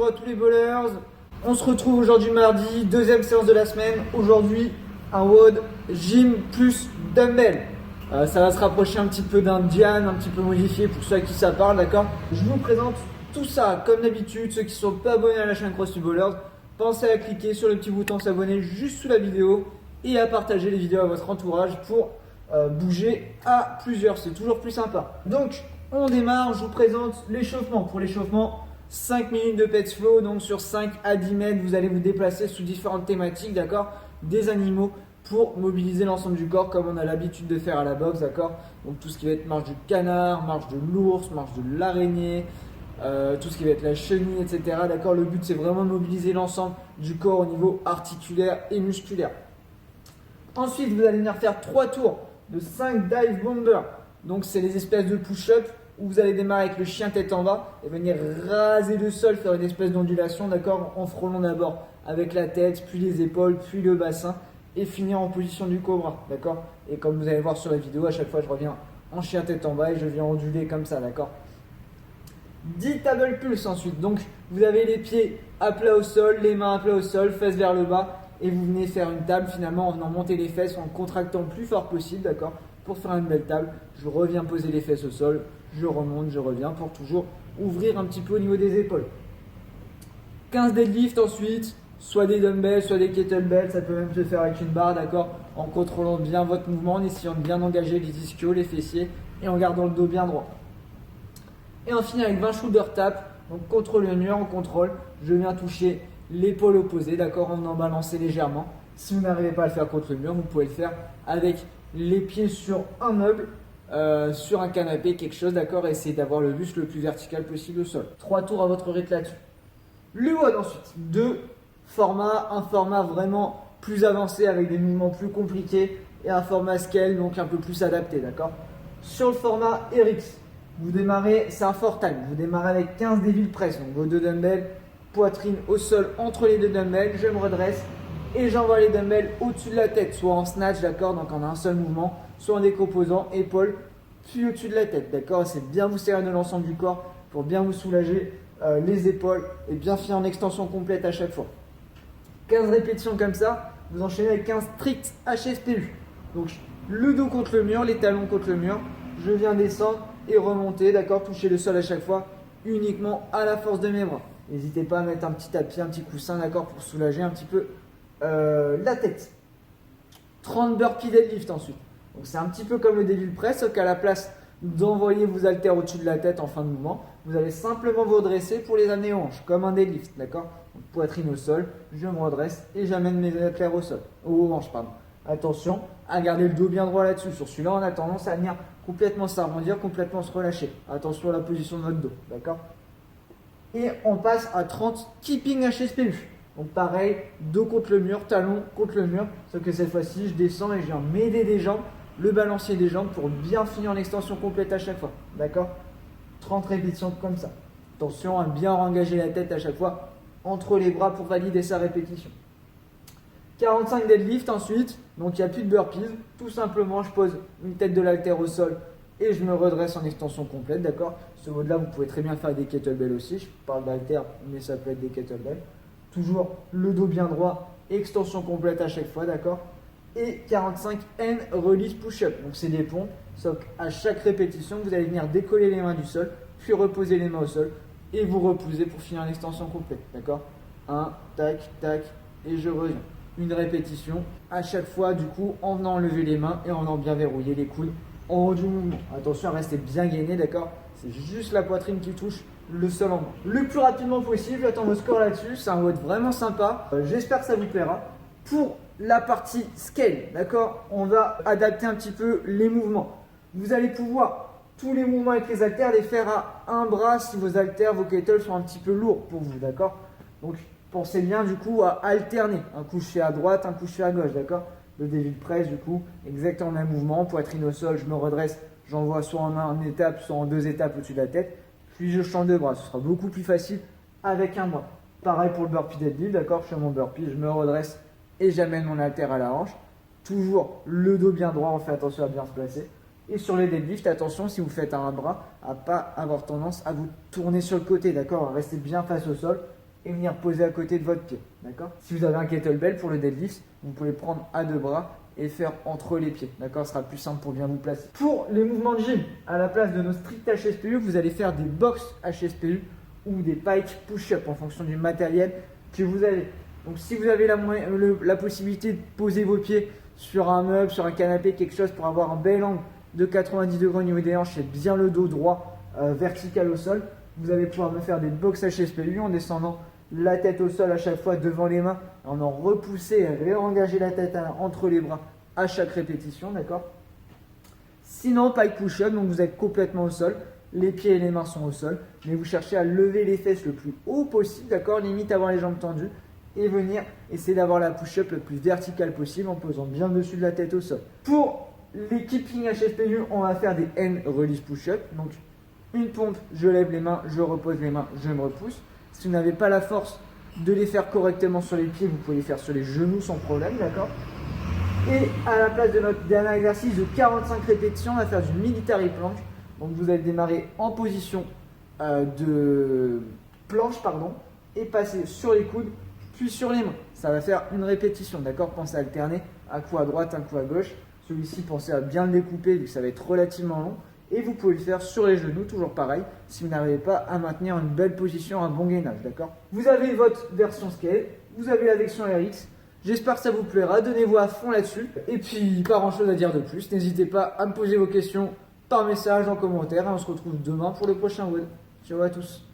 bonjour à tous les bowlers. On se retrouve aujourd'hui mardi, deuxième séance de la semaine. Aujourd'hui, un WOD gym plus dumbbell. Ça va se rapprocher un petit peu d'un Diane, un petit peu modifié pour ceux à qui ça parle, d'accord? Je vous présente tout ça comme d'habitude. Ceux qui ne sont pas abonnés à la chaîne CrossFit Bowlers, pensez à cliquer sur le petit bouton s'abonner juste sous la vidéo et à partager les vidéos à votre entourage pour bouger à plusieurs. C'est toujours plus sympa. Donc, on démarre. Je vous présente l'échauffement. Pour l'échauffement, 5 minutes de pets flow, donc sur 5 à 10 mètres, vous allez vous déplacer sous différentes thématiques, d'accord? Des animaux pour mobiliser l'ensemble du corps comme on a l'habitude de faire à la boxe, d'accord? Donc tout ce qui va être marche du canard, marche de l'ours, marche de l'araignée, tout ce qui va être la chenille, etc. D'accord? Le but c'est vraiment de mobiliser l'ensemble du corps au niveau articulaire et musculaire. Ensuite, vous allez venir faire 3 tours de 5 dive bomber. Donc c'est les espèces de push-up où vous allez démarrer avec le chien tête en bas et venir raser le sol, faire une espèce d'ondulation, d'accord, en frôlant d'abord avec la tête, puis les épaules, puis le bassin et finir en position du cobra, d'accord. Et comme vous allez voir sur la vidéo, à chaque fois je reviens en chien tête en bas et je viens onduler comme ça, d'accord. 10 table pulse ensuite, donc vous avez les pieds à plat au sol, les mains à plat au sol, fesses vers le bas et vous venez faire une table finalement en venant monter les fesses en contractant le plus fort possible, d'accord, pour faire une belle table. Je reviens poser les fesses au sol, je remonte, je reviens pour toujours ouvrir un petit peu au niveau des épaules. 15 deadlifts ensuite, soit des dumbbells, soit des kettlebells, ça peut même se faire avec une barre, d'accord, en contrôlant bien votre mouvement, en essayant de bien engager les ischios, les fessiers et en gardant le dos bien droit. Et on finit avec 20 shoulder taps, donc contre le mur, on contrôle, je viens toucher l'épaule opposée, d'accord, en venant balancer légèrement. Si vous n'arrivez pas à le faire contre le mur, vous pouvez le faire avec les pieds sur un meuble, sur un canapé, quelque chose, d'accord, et essayez d'avoir le buste le plus vertical possible au sol. 3 tours à votre rythme là-dessus. Le WOD ensuite, 2 formats, un format vraiment plus avancé avec des mouvements plus compliqués et un format scale, donc un peu plus adapté, d'accord. Sur le format RX, vous démarrez, c'est un fort time, vous démarrez avec 15 devil press, donc vos 2 dumbbells, poitrine au sol entre les 2 dumbbells, je me redresse et j'envoie les dumbbells au-dessus de la tête, soit en snatch, d'accord, donc en un seul mouvement, soit en décomposant, épaules, puis au-dessus de la tête, d'accord. C'est bien vous servir de l'ensemble du corps pour bien vous soulager les épaules et bien finir en extension complète à chaque fois. 15 répétitions comme ça, vous enchaînez avec 15 stricts HSPU. Donc le dos contre le mur, les talons contre le mur, je viens descendre et remonter, d'accord, toucher le sol à chaque fois, uniquement à la force de mes bras. N'hésitez pas à mettre un petit tapis, un petit coussin, d'accord, pour soulager un petit peu la tête. 30 burpees deadlift ensuite. Donc c'est un petit peu comme le devil press, sauf qu'à la place d'envoyer vos haltères au-dessus de la tête en fin de mouvement, vous allez simplement vous redresser pour les amener aux hanches, comme un deadlift, d'accord. Donc poitrine au sol, je me redresse et j'amène mes haltères au sol, aux hanches, pardon. Attention à garder le dos bien droit là-dessus. Sur celui-là, on a tendance à venir complètement s'arrondir, complètement se relâcher. Attention à la position de votre dos, d'accord. Et on passe à 30 keeping HSPU. Donc pareil, dos contre le mur, talon contre le mur, sauf que cette fois-ci, je descends et je viens m'aider des jambes, le balancier des jambes pour bien finir en extension complète à chaque fois. D'accord? 30 répétitions comme ça. Attention à bien engager la tête à chaque fois entre les bras pour valider sa répétition. 45 deadlift ensuite, donc il n'y a plus de burpees. Tout simplement, je pose une tête de l'haltère au sol et je me redresse en extension complète. D'accord? Ce mode-là, vous pouvez très bien faire des kettlebells aussi. Je parle d'haltère, mais ça peut être des kettlebells. Toujours le dos bien droit, extension complète à chaque fois, d'accord. Et 45 N release push-up. Donc c'est des ponts, sauf qu'à chaque répétition, vous allez venir décoller les mains du sol, puis reposer les mains au sol et vous reposer pour finir l'extension complète, d'accord. 1, tac, tac, et je reviens. Une répétition à chaque fois, du coup, en venant lever les mains et en venant bien verrouiller les coudes en haut du mouvement. Attention à rester bien gainé, d'accord. C'est juste la poitrine qui touche le sol en bas. Le plus rapidement possible, j'attends vos scores là-dessus. C'est un WOD vraiment sympa. J'espère que ça vous plaira. Pour la partie scale, d'accord, on va adapter un petit peu les mouvements. Vous allez pouvoir, tous les mouvements avec les haltères, les faire à un bras si vos haltères, vos kettles sont un petit peu lourds pour vous, d'accord. Donc, pensez bien du coup à alterner. Un coup je fais à droite, un coup je fais à gauche, d'accord. Le devil press, du coup, exactement le même mouvement. Poitrine au sol, je me redresse, j'envoie soit en une étape, soit en 2 étapes au-dessus de la tête. Puis je change de bras. Ce sera beaucoup plus facile avec un bras. Pareil pour le burpee deadlift, d'accord. Je fais mon burpee, je me redresse et j'amène mon haltère à la hanche. Toujours le dos bien droit, on fait attention à bien se placer. Et sur les deadlifts, attention si vous faites à un bras, à pas avoir tendance à vous tourner sur le côté, d'accord. Restez bien face au sol et venir poser à côté de votre pied. D'accord? Si vous avez un kettlebell pour le deadlift, vous pouvez le prendre à deux bras et faire entre les pieds. D'accord? Ce sera plus simple pour bien vous placer. Pour les mouvements de gym, à la place de nos strict HSPU, vous allez faire des box HSPU ou des pike push-up en fonction du matériel que vous avez. Donc si vous avez la possibilité de poser vos pieds sur un meuble, sur un canapé, quelque chose pour avoir un bel angle de 90 degrés au niveau des hanches et bien le dos droit vertical au sol, vous allez pouvoir me faire des box HSPU en descendant la tête au sol à chaque fois devant les mains, en repousser et réengager la tête entre les bras à chaque répétition, d'accord? Sinon, pike push-up, donc vous êtes complètement au sol, les pieds et les mains sont au sol, mais vous cherchez à lever les fesses le plus haut possible, d'accord? Limite avoir les jambes tendues et venir essayer d'avoir la push-up le plus verticale possible en posant bien dessus de la tête au sol. Pour les keeping HSPU, on va faire des hand release push-up, donc une pompe, je lève les mains, je repose les mains, je me repousse. Si vous n'avez pas la force de les faire correctement sur les pieds, vous pouvez les faire sur les genoux sans problème, d'accord? Et à la place de notre dernier exercice de 45 répétitions, on va faire du military plank. Donc vous allez démarrer en position de planche, et passer sur les coudes, puis sur les mains. Ça va faire une répétition, d'accord? Pensez à alterner un coup à droite, un coup à gauche. Celui-ci, pensez à bien le découper, vu que ça va être relativement long. Et vous pouvez le faire sur les genoux, toujours pareil, si vous n'arrivez pas à maintenir une belle position, un bon gainage, d'accord? Vous avez votre version scale, vous avez la version RX. J'espère que ça vous plaira, donnez-vous à fond là-dessus. Et puis, pas grand-chose à dire de plus. N'hésitez pas à me poser vos questions par message, en commentaire. Et on se retrouve demain pour le prochain WOD. Ciao à tous.